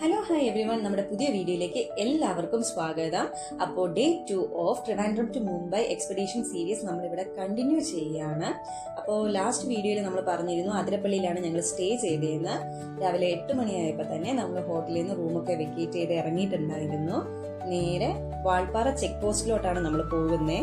Hello hi every one, നമ്മുടെ പുതിയ വീഡിയോയിലേക്ക് എല്ലാവർക്കും സ്വാഗതം. അപ്പോൾ day 2 of Trivandrum to Mumbai expedition series നമ്മളിവിടെ കണ്ടിന്യൂ ചെയ്യുകയാണ്. അപ്പോൾ ലാസ്റ്റ് വീഡിയോയിൽ നമ്മൾ പറഞ്ഞിരുന്നു അതിരപ്പള്ളിയിലാണ് ഞങ്ങൾ സ്റ്റേ ചെയ്തതെന്ന്. രാവിലെ 8 മണിയായപ്പോൾ തന്നെ നമ്മൾ ഹോട്ടലിൽ നിന്ന് റൂമൊക്കെ വെക്കേറ്റ് ചെയ്ത് ഇറങ്ങിയിട്ടുണ്ടായിരുന്നു. നേരെ വാൾപ്പാറ ചെക്ക് പോസ്റ്റിലോട്ടാണ് നമ്മൾ പോകുന്നത്.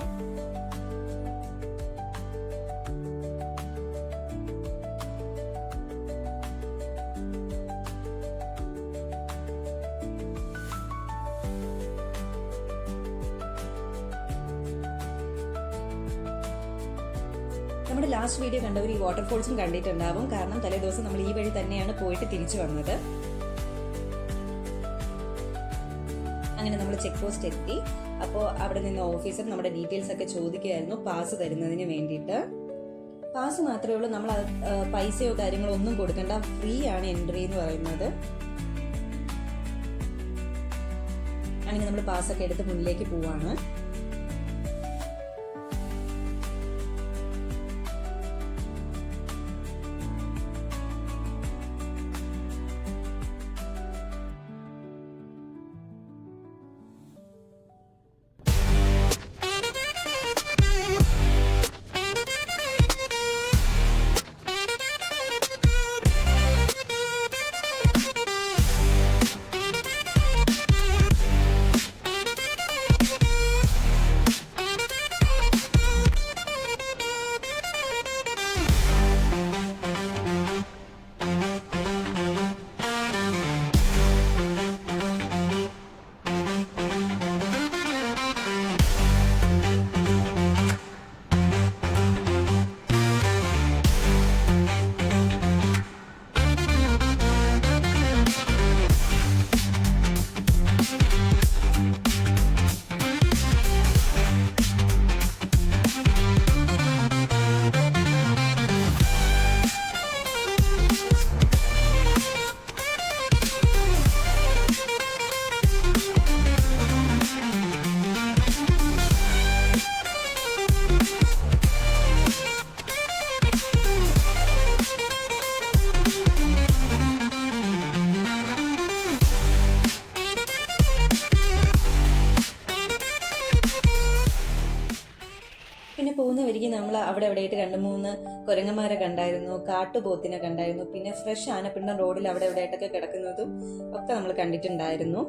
നമ്മുടെ ലാസ്റ്റ് വീഡിയോ കണ്ടവർ ഈ വാട്ടർഫോൾസും കണ്ടിട്ടുണ്ടാവും. കാരണം തലേ ദിവസം നമ്മൾ ഈ വഴി തന്നെയാണ് പോയിട്ട് തിരിച്ചു വന്നത്. അങ്ങനെ നമ്മൾ ചെക്ക് പോസ്റ്റ് എത്തി. അപ്പോൾ അവിടെ നിന്ന് ഓഫീസർ നമ്മുടെ ഡീറ്റെയിൽസ് ഒക്കെ ചോദിക്കുകയായിരുന്നു പാസ് തരുന്നതിന് വേണ്ടിയിട്ട്. പാസ് മാത്രമേ ഉള്ളൂ, നമ്മൾ പൈസയോ കാര്യങ്ങളോ ഒന്നും കൊടുക്കണ്ട, ഫ്രീ ആണ് എൻട്രി എന്ന് പറയുന്നത്. അങ്ങനെ നമ്മൾ പാസ്സൊക്കെ എടുത്ത് മുന്നിലേക്ക് പോവാണ്. പിന്നെ പോകുന്ന വരികെ നമ്മൾ അവിടെ എവിടെയായിട്ട് 2-3 കുരങ്ങന്മാരെ കണ്ടായിരുന്നു, കാട്ടുപോത്തിനെ കണ്ടായിരുന്നു. പിന്നെ ഫ്രഷ് ആനപ്പിണ്ടം റോഡിൽ അവിടെ എവിടെയായിട്ടൊക്കെ കിടക്കുന്നതും ഒക്കെ നമ്മൾ കണ്ടിട്ടുണ്ടായിരുന്നു.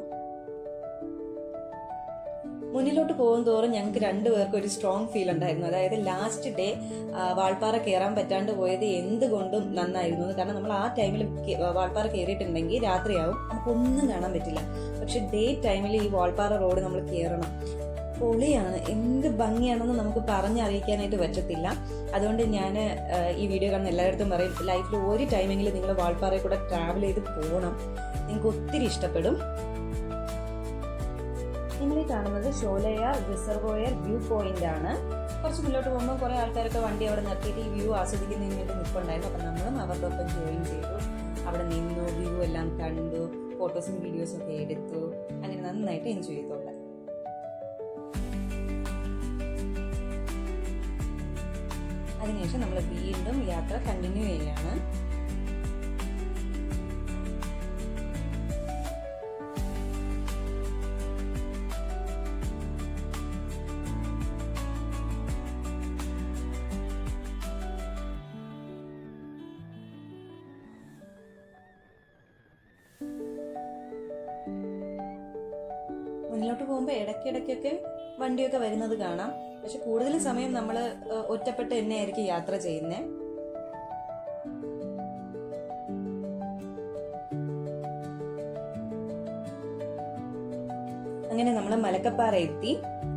മുന്നിലോട്ട് പോകും തോറും ഞങ്ങൾക്ക് 2 പേർക്കും ഒരു സ്ട്രോങ് ഫീൽ ഉണ്ടായിരുന്നു. അതായത് ലാസ്റ്റ് ഡേ വാൾപ്പാറ കയറാൻ പറ്റാണ്ട് പോയത് എന്തുകൊണ്ടും നന്നായിരുന്നു. കാരണം നമ്മൾ ആ ടൈമിൽ വാൾപ്പാറ കയറിയിട്ടുണ്ടെങ്കിൽ രാത്രിയാവും, നമുക്കൊന്നും കാണാൻ പറ്റില്ല. പക്ഷെ ഡേ ടൈമിൽ ഈ വാൾപ്പാറ റോഡ് നമ്മൾ കയറണം, പൊളിയാണ്. എന്ത് ഭംഗിയാണെന്ന് നമുക്ക് പറഞ്ഞറിയിക്കാനായിട്ട് പറ്റത്തില്ല. അതുകൊണ്ട് ഞാൻ ഈ വീഡിയോ കാണുന്ന എല്ലായിടത്തും പറയും, ലൈഫിൽ ഒരു ടൈമെങ്കിലും നിങ്ങൾ വാൾപ്പാറയിൽ കൂടെ ട്രാവൽ ചെയ്ത് പോകണം, നിങ്ങൾക്ക് ഒത്തിരി ഇഷ്ടപ്പെടും. നിങ്ങളീ കാണുന്നത് ഷോലയാർ റിസർവോയർ വ്യൂ പോയിന്റ് ആണ്. കുറച്ച് മുന്നോട്ട് പോകുമ്പോൾ കുറെ ആൾക്കാരൊക്കെ വണ്ടി അവിടെ നിർത്തിയിട്ട് ഈ വ്യൂ ആസ്വദിക്കുന്നതിന് വേണ്ടി നിൽപ്പുണ്ടായിരുന്നു. അപ്പം നമ്മളും അവരുടെ ഒപ്പം ജോയിൻ ചെയ്തു. അവിടെ നിന്നു, വ്യൂ എല്ലാം കണ്ടു, ഫോട്ടോസും വീഡിയോസും ഒക്കെ എടുത്തു. അങ്ങനെ നന്നായിട്ട് എൻജോയ് ചെയ്തോട്ടെ. അതിനുശേഷം നമ്മൾ വീണ്ടും യാത്ര കണ്ടിന്യൂ ചെയ്യുകയാണ്. മുന്നിലോട്ട് പോകുമ്പോൾ ഇടയ്ക്കിടയ്ക്കൊക്കെ വണ്ടിയൊക്കെ വരുന്നത് കാണാം. പക്ഷെ കൂടുതൽ സമയം നമ്മൾ ഒറ്റപ്പെട്ട് തന്നെയായിരിക്കും യാത്ര ചെയ്യുന്നത്. അങ്ങനെ നമ്മൾ മലക്കപ്പാറ എത്തി.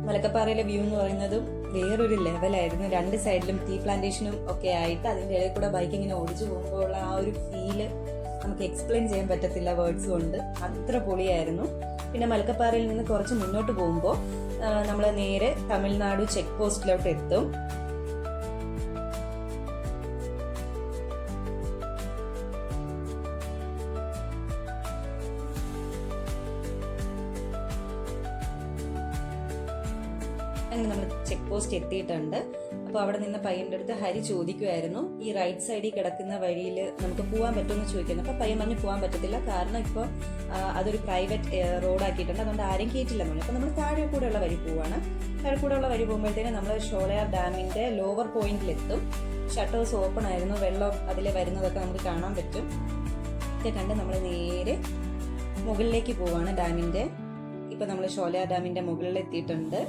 മലക്കപ്പാറയിലെ വ്യൂ എന്ന് പറയുന്നതും വേറൊരു ലെവലായിരുന്നു. 2 സൈഡിലും ടീ പ്ലാന്റേഷനും ഒക്കെ ആയിട്ട് അതിൻ്റെ ഇടയിൽ കൂടെ ബൈക്ക് ഇങ്ങനെ ഓടിച്ചു പോകുമ്പോൾ ആ ഒരു ഫീല് നമുക്ക് എക്സ്പ്ലെയിൻ ചെയ്യാൻ പറ്റത്തില്ല വേർഡ്സ് കൊണ്ട്. അത്ര പൊളിയായിരുന്നു. പിന്നെ മലക്കപ്പാറയിൽ നിന്ന് കുറച്ച് മുന്നോട്ട് പോകുമ്പോൾ നമ്മൾ നേരെ തമിഴ്നാട് ചെക്ക് പോസ്റ്റിലോട്ട് എത്തും. അങ്ങനെ നമ്മൾ ചെക്ക് പോസ്റ്റ് എത്തിയിട്ടുണ്ട്. അപ്പോൾ അവിടെ നിന്ന് പയ്യൻ്റെ അടുത്ത് ഹരി ചോദിക്കുമായിരുന്നു, ഈ റൈറ്റ് സൈഡിൽ കിടക്കുന്ന വഴിയിൽ നമുക്ക് പോകാൻ പറ്റുമെന്ന് ചോദിക്കുന്നു. അപ്പോൾ പയ്യൻ പറഞ്ഞ് പോകാൻ പറ്റത്തില്ല, കാരണം ഇപ്പോൾ അതൊരു പ്രൈവറ്റ് റോഡാക്കിയിട്ടുണ്ട്, അതുകൊണ്ട് ആരും കയറ്റില്ലെന്ന് പറഞ്ഞു. അപ്പോൾ നമ്മൾ താഴെ കൂടെയുള്ള വഴി പോവാണ്. താഴെ കൂടെയുള്ള വഴി പോകുമ്പോഴത്തേനും നമ്മൾ ഷോളയാർ ഡാമിൻ്റെ ലോവർ പോയിന്റിലെത്തും. ഷട്ടേഴ്സ് ഓപ്പൺ ആയിരുന്നു, വെള്ളം അതിൽ വരുന്നതൊക്കെ നമുക്ക് കാണാൻ പറ്റും. ഇതൊക്കെ കണ്ട് നമ്മൾ നേരെ മുകളിലേക്ക് പോവാണ് ഡാമിൻ്റെ. ഇപ്പം നമ്മൾ ഷോളയാർ ഡാമിൻ്റെ മുകളിലെത്തിയിട്ടുണ്ട്.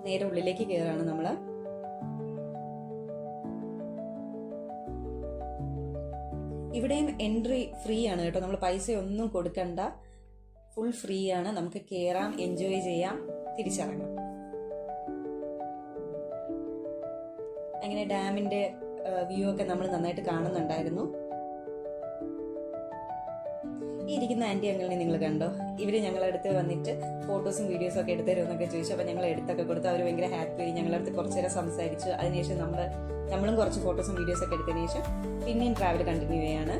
നേരെ ഉള്ളിലേക്ക് കയറാണ് നമ്മൾ. ഇവിടെയും എൻട്രി ഫ്രീ ആണ് കേട്ടോ, നമ്മൾ പൈസ ഒന്നും കൊടുക്കണ്ട, ഫുൾ ഫ്രീ ആണ്. നമുക്ക് കയറാം, എൻജോയ് ചെയ്യാം, തിരിച്ചിറങ്ങാം. അങ്ങനെ ഡാമിന്റെ വ്യൂ ഒക്കെ നമ്മൾ നന്നായിട്ട് കാണുന്നുണ്ടായിരുന്നു. ഈ ഇരിക്കുന്ന ആന്റി അങ്കിളിനെ നിങ്ങൾ കണ്ടോ? ഇവര് ഞങ്ങളുടെ അടുത്ത് വന്നിട്ട് ഫോട്ടോസും വീഡിയോസും ഒക്കെ എടുത്തു തരുമെന്നൊക്കെ ചോദിച്ചു. അപ്പോൾ ഞങ്ങൾ എടുത്തൊക്കെ കൊടുത്ത് അവർ ഭയങ്കര ഹാപ്പി ആയി. ഞങ്ങളുടെ അടുത്ത് കുറച്ചു നേരം സംസാരിച്ചു. അതിനുശേഷം നമ്മളും കുറച്ച് ഫോട്ടോസും വീഡിയോസും ഒക്കെ എടുത്തതിന് ശേഷം പിന്നെയും ട്രാവൽ കണ്ടിന്യൂ ചെയ്യാണ്.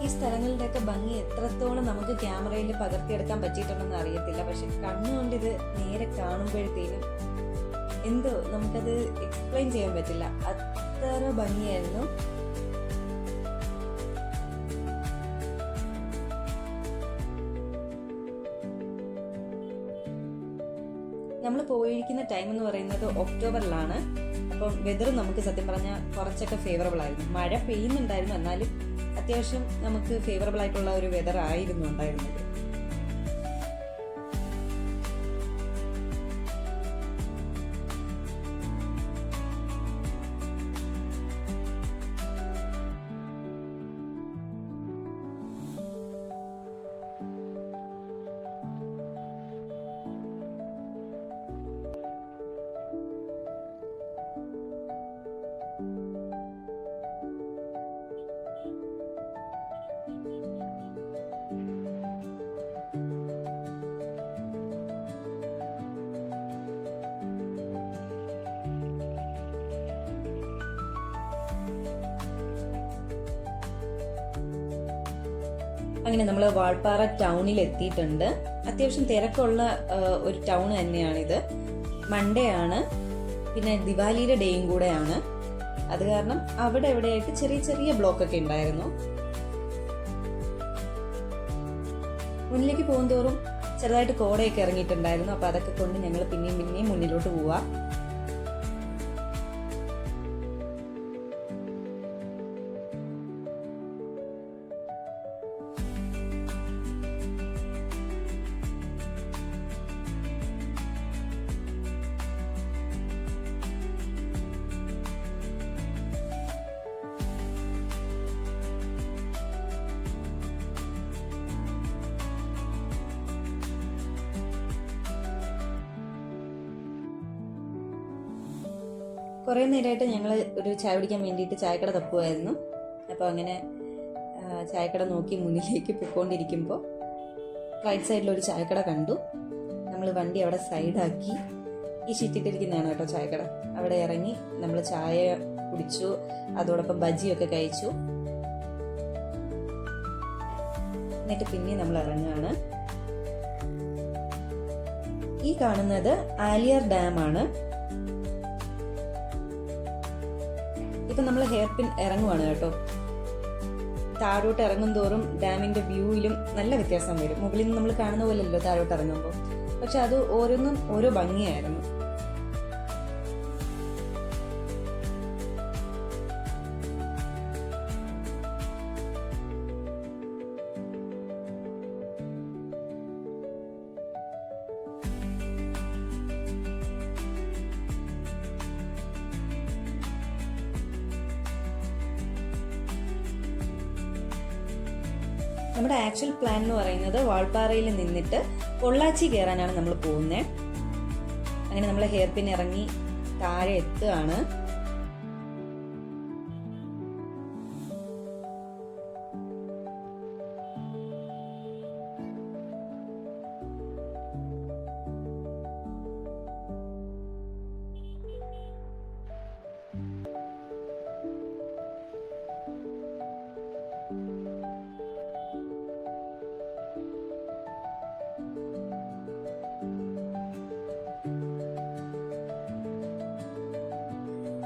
ഈ സ്ഥലങ്ങളുടെയൊക്കെ ഭംഗി എത്രത്തോളം നമുക്ക് ക്യാമറയിൽ പകർത്തിയെടുക്കാൻ പറ്റിയിട്ടുണ്ടെന്ന് അറിയത്തില്ല. പക്ഷെ കണ്ണുകൊണ്ട് ഇത് നേരെ കാണുമ്പോഴത്തേനും എന്തോ നമുക്കത് എക്സ്പ്ലെയിൻ ചെയ്യാൻ പറ്റില്ല, അത്ര ഭംഗിയായിരുന്നു. നമ്മൾ പോയിരിക്കുന്ന ടൈം എന്ന് പറയുന്നത് ഒക്ടോബറിലാണ്. അപ്പം വെതർ നമുക്ക് സത്യം പറഞ്ഞാൽ കുറച്ചൊക്കെ ഫേവറബിൾ ആയിരുന്നു. മഴ പെയ്യുന്നുണ്ടായിരുന്നു, എന്നാലും അത്യാവശ്യം നമുക്ക് ഫേവറബിൾ ആയിട്ടുള്ള ഒരു വെതർ ആയിരുന്നു ഉണ്ടായിരുന്നത്. അങ്ങനെ നമ്മൾ വാൾപ്പാറ ടൗണിൽ എത്തിയിട്ടുണ്ട്. അത്യാവശ്യം തിരക്കുള്ള ഒരു ടൗൺ തന്നെയാണിത്. മൺഡേ ആണ്, പിന്നെ ദിവാലിയുടെ ഡേയും കൂടെയാണ്. അത് കാരണം അവിടെ എവിടെയായിട്ട് ചെറിയ ചെറിയ ബ്ലോക്ക് ഒക്കെ ഉണ്ടായിരുന്നു. മുന്നിലേക്ക് പോകുന്തോറും ചെറുതായിട്ട് കോടയൊക്കെ ഇറങ്ങിയിട്ടുണ്ടായിരുന്നു. അപ്പൊ അതൊക്കെ കൊണ്ട് ഞങ്ങൾ പിന്നെയും മുന്നിലോട്ട് പോവാ. കുറേ നേരമായിട്ട് ഞങ്ങൾ ഒരു ചായ കുടിക്കാൻ വേണ്ടിയിട്ട് ചായക്കട തപ്പുമായിരുന്നു. അപ്പോൾ അങ്ങനെ ചായക്കട നോക്കി മുന്നിലേക്ക് പോയിക്കൊണ്ടിരിക്കുമ്പോൾ റൈറ്റ് സൈഡിലൊരു ചായക്കട കണ്ടു. നമ്മൾ വണ്ടി അവിടെ സൈഡാക്കി, ഈ ഷീറ്റിട്ടിരിക്കുന്നതാണ് കേട്ടോ ചായക്കട. അവിടെ ഇറങ്ങി നമ്മൾ ചായ കുടിച്ചു, അതോടൊപ്പം ബജിയൊക്കെ കഴിച്ചു. എന്നിട്ട് പിന്നെ നമ്മൾ ഇറങ്ങുകയാണ്. ഈ കാണുന്നത് ആലിയാർ ഡാം ആണ്. ഇപ്പൊ നമ്മൾ ഹെയർ പിൻ ഇറങ്ങുവാണ് കേട്ടോ. താഴോട്ട് ഇറങ്ങും തോറും ഡാമിന്റെ വ്യൂയിലും നല്ല വ്യത്യാസം വരും. മുകളിൽ നിന്ന് നമ്മൾ കാണുന്ന പോലെയല്ലോ താഴോട്ട് ഇറങ്ങുമ്പോൾ, പക്ഷെ അത് ഓരോന്നും ഓരോ ഭംഗിയായിരുന്നു. നമ്മുടെ ആക്ച്വൽ പ്ലാൻ എന്ന് പറയുന്നത് വാൾപ്പാറയിൽ നിന്നിട്ട് പൊള്ളാച്ചി കയറാനാണ് നമ്മൾ പോകുന്നത്. അങ്ങനെ നമ്മൾ ഹെയർ പിൻ ഇറങ്ങി താഴെ എത്തുകയാണ്.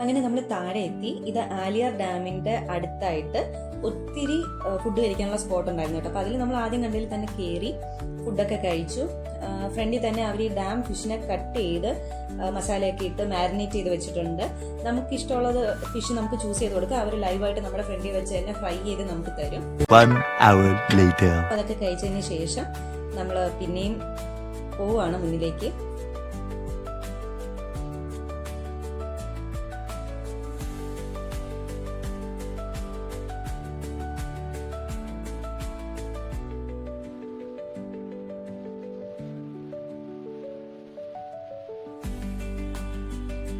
അങ്ങനെ നമ്മൾ താഴെ എത്തി. ഇത് ആലിയാർ ഡാമിന്റെ അടുത്തായിട്ട് ഒത്തിരി ഫുഡ് കഴിക്കാനുള്ള സ്പോട്ട് ഉണ്ടായിരുന്നു കേട്ടോ. അപ്പോൾ അതിൽ നമ്മൾ ആദ്യം കണ്ടതിൽ തന്നെ കയറി ഫുഡൊക്കെ കഴിച്ചു. ഫ്രണ്ടിൽ തന്നെ അവർ ഈ ഡാം ഫിഷിനെ കട്ട് ചെയ്ത് മസാലയൊക്കെ ഇട്ട് മാരിനേറ്റ് ചെയ്ത് വെച്ചിട്ടുണ്ട്. നമുക്ക് ഇഷ്ടമുള്ളത് ഫിഷ് നമുക്ക് ചൂസ് ചെയ്ത് കൊടുക്കുക. അവർ ലൈവായിട്ട് നമ്മുടെ ഫ്രണ്ടിൽ വെച്ച് തന്നെ ഫ്രൈ ചെയ്ത് നമുക്ക് തരും. അതൊക്കെ കഴിച്ചതിന് ശേഷം നമ്മൾ പിന്നെയും പോവാണ് മുന്നിലേക്ക്.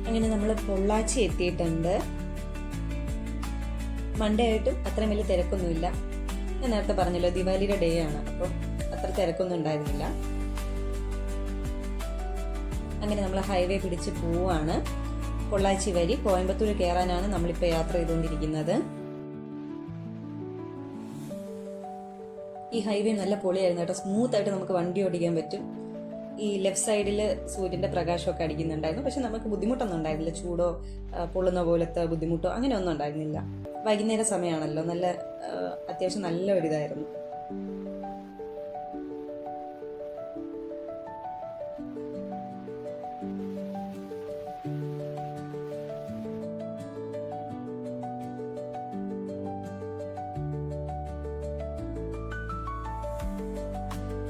അങ്ങനെ നമ്മൾ പൊള്ളാച്ചി എത്തിയിട്ടുണ്ട്. മൺഡേ ആയിട്ടും അത്രയും വലിയ തിരക്കൊന്നുമില്ല. ഞാൻ നേരത്തെ പറഞ്ഞല്ലോ ദിവാലിയുടെ ഡേ ആണ്, അപ്പോൾ അത്ര തിരക്കൊന്നും ഉണ്ടായിരുന്നില്ല. അങ്ങനെ നമ്മൾ ഹൈവേ പിടിച്ച് പോവാണ്. പൊള്ളാച്ചി വഴി കോയമ്പത്തൂർ കയറാനാണ് നമ്മളിപ്പോൾ യാത്ര ചെയ്തുകൊണ്ടിരിക്കുന്നത്. ഈ ഹൈവേ നല്ല പൊളിയായിരുന്നു കേട്ടോ. സ്മൂത്ത് ആയിട്ട് നമുക്ക് വണ്ടി ഓടിക്കാൻ പറ്റും. ഈ ലെഫ്റ്റ് സൈഡിൽ സൂര്യന്റെ പ്രകാശമൊക്കെ അടിക്കുന്നുണ്ടായിരുന്നു. പക്ഷെ നമുക്ക് ബുദ്ധിമുട്ടൊന്നും ഉണ്ടായിരുന്നില്ല. ചൂടോ പൊള്ളുന്ന പോലത്തെ ബുദ്ധിമുട്ടോ അങ്ങനെ ഒന്നും ഉണ്ടായിരുന്നില്ല. വൈകുന്നേര സമയമാണല്ലോ, നല്ല അത്യാവശ്യം നല്ല ഒരിതായിരുന്നു.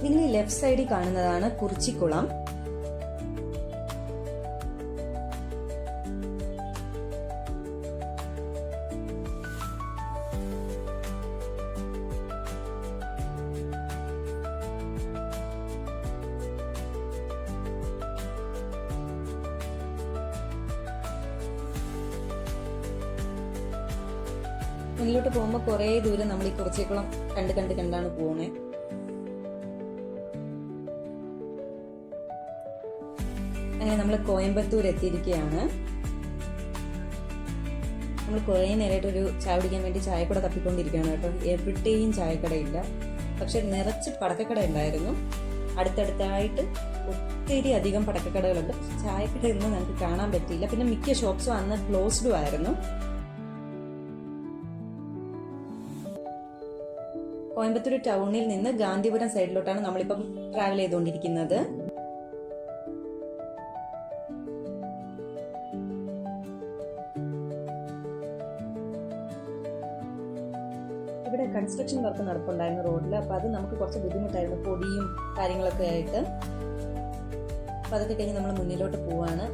നിങ്ങൾ ഈ ലെഫ്റ്റ് സൈഡിൽ കാണുന്നതാണ് കുറിച്ചിക്കുളം. മുന്നിലോട്ട് പോകുമ്പോൾ കുറേ ദൂരം നമ്മൾ ഈ കുറിച്ചിക്കുളം കണ്ടാണ് പോണേ. അങ്ങനെ നമ്മൾ കോയമ്പത്തൂർ എത്തിയിരിക്കുകയാണ്. നമ്മൾ കുറേ നേരമായിട്ട് ഒരു ചായ കുടിക്കാൻ വേണ്ടി ചായക്കട തപ്പിക്കൊണ്ടിരിക്കുകയാണ് കേട്ടോ. എവിടെയും ചായക്കടയില്ല, പക്ഷെ നിറച്ച് പടക്കക്കട ഉണ്ടായിരുന്നു. അടുത്തടുത്തായിട്ട് ഒത്തിരി അധികം പടക്കക്കടകളുണ്ട്. ചായക്കടയൊന്നും നമുക്ക് കാണാൻ പറ്റിയില്ല. പിന്നെ മിക്ക ഷോപ്സും അന്ന് ക്ലോസ്ഡും ആയിരുന്നു. കോയമ്പത്തൂർ ടൗണിൽ നിന്ന് ഗാന്ധിപുരം സൈഡിലോട്ടാണ് നമ്മളിപ്പം ട്രാവൽ ചെയ്തുകൊണ്ടിരിക്കുന്നത്. ഇവിടെ കൺസ്ട്രക്ഷൻ വർക്ക് നടപ്പുണ്ടായിരുന്നു റോഡിൽ. അപ്പോൾ അത് നമുക്ക് കുറച്ച് ബുദ്ധിമുട്ടായിരുന്നു, പൊടിയും കാര്യങ്ങളൊക്കെ ആയിട്ട്. അപ്പോൾ അതൊക്കെ കഴിഞ്ഞ് നമ്മൾ മുന്നിലോട്ട് പോവാണ്.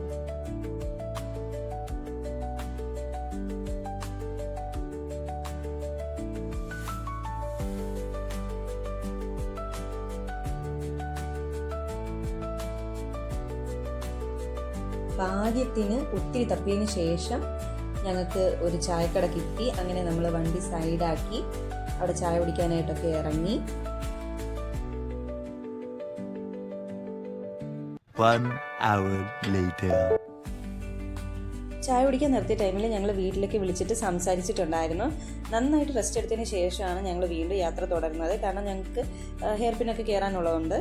ഭാഗ്യത്തിന് ഒത്തിരി തപ്പിയതിന് ശേഷം ഞങ്ങൾക്ക് ഒരു ചായക്കട കിട്ടി. അങ്ങനെ നമ്മൾ വണ്ടി സൈഡാക്കി അവിടെ ചായ കുടിക്കാനായിട്ടൊക്കെ ഇറങ്ങി. ചായ കുടിക്കാൻ നിർത്തിയ ടൈമിൽ ഞങ്ങൾ വീട്ടിലേക്ക് വിളിച്ചിട്ട് സംസാരിച്ചിട്ടുണ്ടായിരുന്നു. നന്നായിട്ട് റെസ്റ്റ് എടുത്തതിന് ശേഷമാണ് ഞങ്ങൾ വീണ്ടും യാത്ര തുടരുന്നത്. കാരണം ഞങ്ങൾക്ക് ഹെയർ പിന്നൊക്കെ കയറാനുള്ളതുകൊണ്ട്.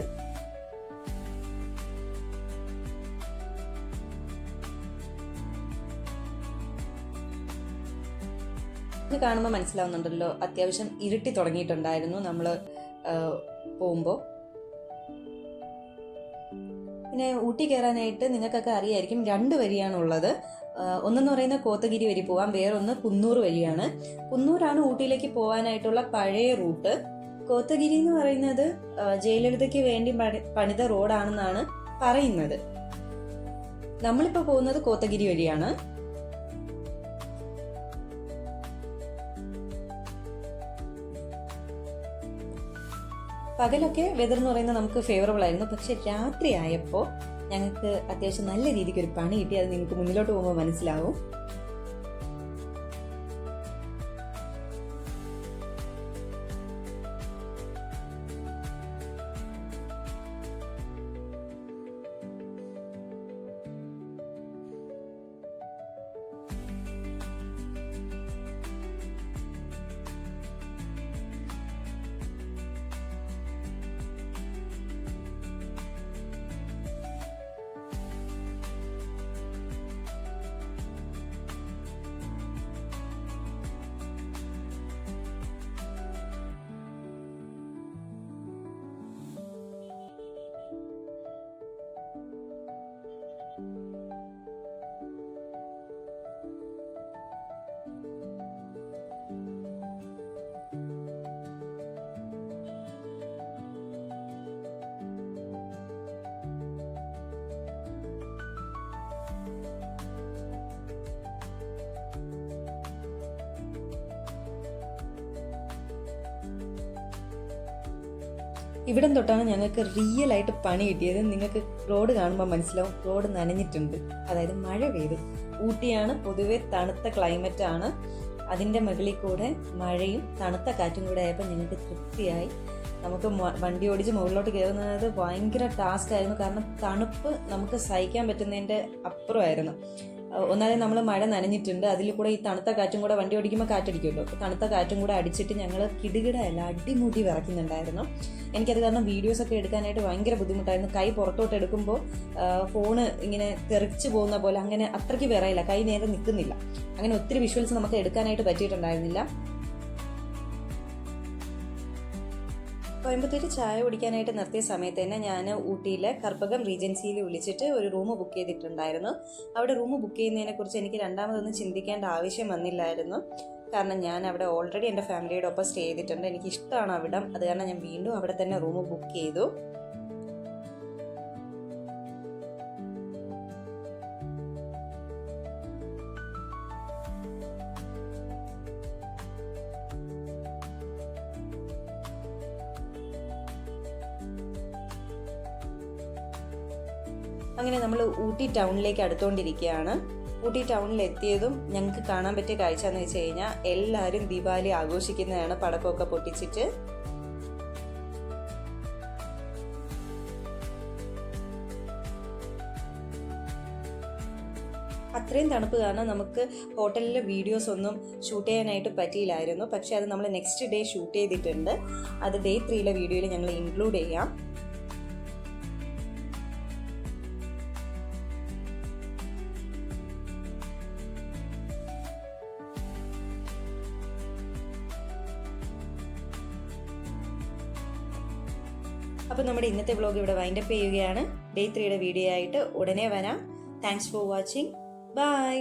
കാണുമ്പോൾ മനസ്സിലാവുന്നുണ്ടല്ലോ, അത്യാവശ്യം ഇരുട്ടി തുടങ്ങിയിട്ടുണ്ടായിരുന്നു നമ്മൾ പോകുമ്പോൾ. പിന്നെ ഊട്ടി കയറാനായിട്ട് നിങ്ങൾക്കൊക്കെ അറിയായിരിക്കും, 2 വരിയാണുള്ളത്. ഒന്നെന്ന് പറയുന്നത് കോത്തഗിരി വഴി പോവാം, വേറൊന്ന് കുന്നൂർ വഴിയാണ്. കുന്നൂരാണ് ഊട്ടിയിലേക്ക് പോകാനായിട്ടുള്ള പഴയ റൂട്ട്. കോത്തഗിരി എന്ന് പറയുന്നത് ജയലളിതയ്ക്ക് വേണ്ടി പണിത റോഡാണെന്നാണ് പറയുന്നത്. നമ്മളിപ്പോൾ പോകുന്നത് കോത്തഗിരി വഴിയാണ്. പകലൊക്കെ വെതർ എന്ന് പറയുന്നത് നമുക്ക് ഫേവറബിൾ ആയിരുന്നു. പക്ഷെ രാത്രി ആയപ്പോൾ ഞങ്ങൾക്ക് അത്യാവശ്യം നല്ല രീതിക്ക് ഒരു പണി കിട്ടി. അത് നിങ്ങൾക്ക് മുന്നിലോട്ട് പോകുമ്പോൾ മനസ്സിലാവും. ഇവിടം തൊട്ടാണ് ഞങ്ങൾക്ക് റിയൽ ആയിട്ട് പണി കിട്ടിയത്. നിങ്ങൾക്ക് റോഡ് കാണുമ്പോൾ മനസ്സിലാവും, റോഡ് നനഞ്ഞിട്ടുണ്ട്, അതായത് മഴ പെയ്തു. ഊട്ടിയാണ് പൊതുവെ തണുത്ത ക്ലൈമറ്റ് ആണ്. അതിൻ്റെ മുകളിൽ കൂടെ മഴയും തണുത്ത കാറ്റും കൂടെ ആയപ്പോൾ ഞങ്ങൾക്ക് തൃപ്തിയായി. നമുക്ക് വണ്ടി ഓടിച്ച് മുകളിലോട്ട് കയറുന്നത് ഭയങ്കര ടാസ്ക് ആയിരുന്നു. കാരണം തണുപ്പ് നമുക്ക് സഹിക്കാൻ പറ്റുന്നതിൻ്റെ അപ്പുറമായിരുന്നു. ഒന്നാമത് നമ്മൾ മഴ നനഞ്ഞിട്ടുണ്ട്, അതിൽ കൂടെ ഈ തണുത്ത കാറ്റും കൂടെ, വണ്ടി ഓടിക്കുമ്പോൾ കാറ്റടിക്കുമല്ലോ, തണുത്ത കാറ്റും കൂടെ അടിച്ചിട്ട് ഞങ്ങൾ കിടുകിടയല്ല അടിമുടി വിറയ്ക്കുന്നുണ്ടായിരുന്നു. എനിക്കത് കാരണം വീഡിയോസൊക്കെ എടുക്കാനായിട്ട് ഭയങ്കര ബുദ്ധിമുട്ടായിരുന്നു. കൈ പുറത്തോട്ട് എടുക്കുമ്പോൾ ഫോണ് ഇങ്ങനെ തെറിച്ച് പോകുന്ന പോലെ, അങ്ങനെ അത്രയ്ക്ക് വിറയില്ല, കൈ നേരെ നിൽക്കുന്നില്ല. അങ്ങനെ ഒത്തിരി വിഷ്വൽസ് നമുക്ക് എടുക്കാനായിട്ട് പറ്റിയിട്ടുണ്ടായിരുന്നില്ല. കോയമ്പത്തൂർ ചായ കുടിക്കാനായിട്ട് നിർത്തിയ സമയത്ത് തന്നെ ഞാൻ ഊട്ടിയിലെ കർപ്പകം റീജൻസിയിൽ വിളിച്ചിട്ട് ഒരു റൂം ബുക്ക് ചെയ്തിട്ടുണ്ടായിരുന്നു. അവിടെ റൂം ബുക്ക് ചെയ്യുന്നതിനെക്കുറിച്ച് എനിക്ക് രണ്ടാമതൊന്നും ചിന്തിക്കേണ്ട ആവശ്യം വന്നില്ലായിരുന്നു. കാരണം ഞാൻ അവിടെ ഓൾറെഡി എൻ്റെ ഫാമിലിയുടെ ഒപ്പം സ്റ്റേ ചെയ്തിട്ടുണ്ട്. എനിക്ക് ഇഷ്ടമാണ് അവിടം. അത് കാരണം ഞാൻ വീണ്ടും അവിടെ തന്നെ റൂം ബുക്ക് ചെയ്തു. അങ്ങനെ നമ്മൾ ഊട്ടി ടൗണിലേക്ക് അടുത്തുകൊണ്ടിരിക്കുകയാണ്. ഊട്ടി ടൗണിൽ എത്തിയതും ഞങ്ങൾക്ക് കാണാൻ പറ്റിയ കാഴ്ച എന്ന് വെച്ച് കഴിഞ്ഞാൽ എല്ലാവരും ദീപാവലി ആഘോഷിക്കുന്നതാണ്, പടക്കമൊക്കെ പൊട്ടിച്ചിട്ട്. അത്രയും തണുപ്പ് കാരണം നമുക്ക് ഹോട്ടലിലെ വീഡിയോസ് ഒന്നും ഷൂട്ട് ചെയ്യാനായിട്ട് പറ്റിയില്ലായിരുന്നു. പക്ഷേ അത് നമ്മൾ നെക്സ്റ്റ് ഡേ ഷൂട്ട് ചെയ്തിട്ടുണ്ട്. അത് ഡേ 3 വീഡിയോയിൽ ഞങ്ങൾ ഇൻക്ലൂഡ് ചെയ്യാം. അപ്പോൾ നമ്മുടെ ഇന്നത്തെ വ്ലോഗ് ഇവിടെ വൈൻഡപ്പ് ചെയ്യുകയാണ്. ഡേ 3 വീഡിയോ ആയിട്ട് ഉടനെ വരാം. Thanks for watching. ബൈ.